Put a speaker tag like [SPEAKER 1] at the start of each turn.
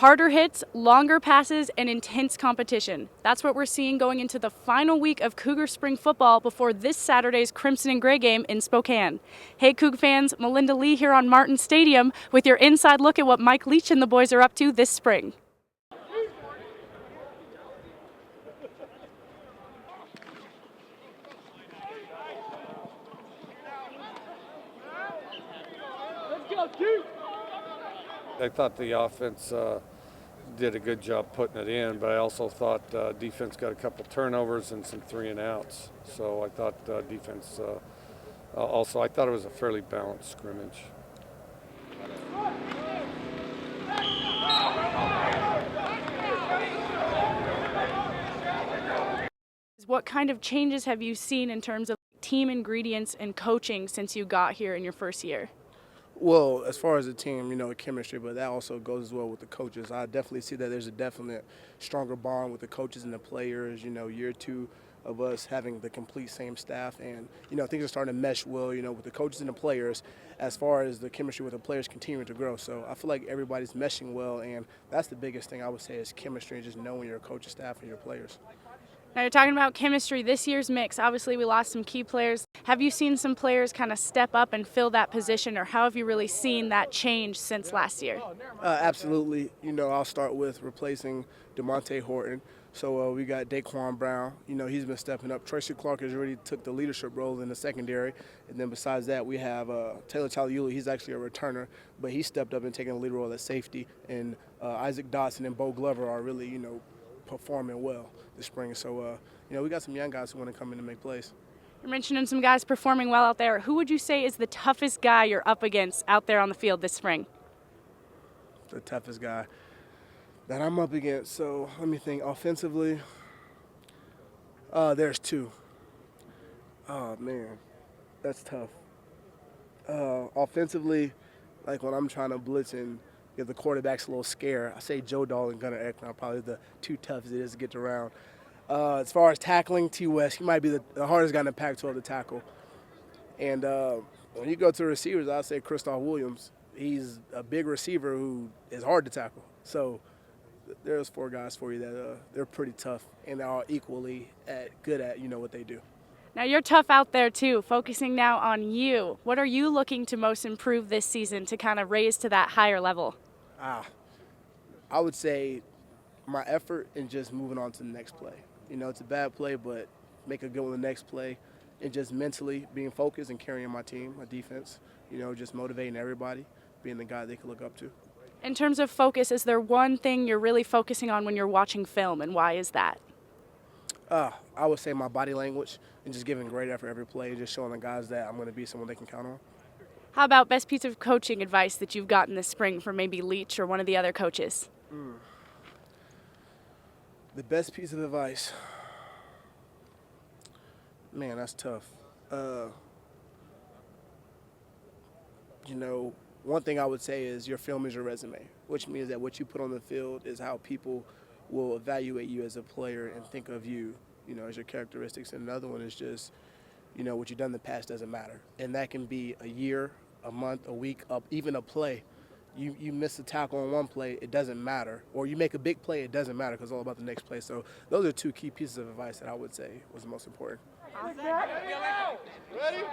[SPEAKER 1] Harder hits, longer passes, and intense competition. That's what we're seeing going into the final week of Cougar Spring Football before this Saturday's Crimson and Gray game in Spokane. Hey Cougar fans, Melinda Lee here on Martin Stadium with your inside look at what Mike Leach and the boys are up to this spring.
[SPEAKER 2] I thought the offense did a good job putting it in, but I also thought defense got a couple turnovers and some 3 and outs. So I thought defense also, I thought it was a fairly balanced scrimmage.
[SPEAKER 1] What kind of changes have you seen in terms of team ingredients and coaching since you got here in your first year?
[SPEAKER 3] Well, as far as the team, chemistry, but that also goes as well with the coaches. I definitely see that there's a definite stronger bond with the coaches and the players. Year 2 of us having the complete same staff, and things are starting to mesh well. With the coaches and the players, as far as the chemistry with the players continuing to grow. So I feel like everybody's meshing well, and that's the biggest thing I would say is chemistry and just knowing your coaching staff and your players.
[SPEAKER 1] Now you're talking about chemistry, this year's mix. Obviously we lost some key players. Have you seen some players kind of step up and fill that position, or how have you really seen that change since last year?
[SPEAKER 3] Absolutely. I'll start with replacing DeMonte Horton. So we got Daquan Brown. He's been stepping up. Tracy Clark has already took the leadership role in the secondary. And then besides that, we have Taylor Taliuli. He's actually a returner, but he stepped up and taking the lead role at safety. And Isaac Dotson and Bo Glover are really, performing well this spring. So, we got some young guys who want to come in and make plays.
[SPEAKER 1] You're mentioning some guys performing well out there. Who would you say is the toughest guy you're up against out there on the field this spring?
[SPEAKER 3] The toughest guy that I'm up against. So let me think. Offensively, there's 2. Oh, man, that's tough. Offensively, like when I'm trying to blitz and if the quarterback's a little scared, I say Joe Dahl and Gunnar Eckler are probably the 2 toughest it is to get around. As far as tackling, T. West, he might be the hardest guy in the Pac-12 to tackle. And when you go to receivers, I'd say Christoph Williams. He's a big receiver who is hard to tackle. So there's 4 guys for you that they're pretty tough and they're all equally good at what they do.
[SPEAKER 1] Now you're tough out there too, focusing now on you. What are you looking to most improve this season to kind of raise to that higher level?
[SPEAKER 3] I would say my effort and just moving on to the next play. It's a bad play, but make a good one the next play. And just mentally being focused and carrying my team, my defense, just motivating everybody, being the guy they can look up to.
[SPEAKER 1] In terms of focus, is there one thing you're really focusing on when you're watching film, and why is that?
[SPEAKER 3] I would say my body language and just giving great effort every play, just showing the guys that I'm going to be someone they can count on.
[SPEAKER 1] How about best piece of coaching advice that you've gotten this spring from maybe Leach or one of the other coaches?
[SPEAKER 3] The best piece of advice, man, that's tough. One thing I would say is your film is your resume, which means that what you put on the field is how people will evaluate you as a player and think of you, as your characteristics. And another one is just, what you've done in the past doesn't matter. And that can be a year, a month, a week, even a play. You miss a tackle on one play, it doesn't matter. Or you make a big play, it doesn't matter because it's all about the next play. So those are 2 key pieces of advice that I would say was the most important.
[SPEAKER 4] Ready?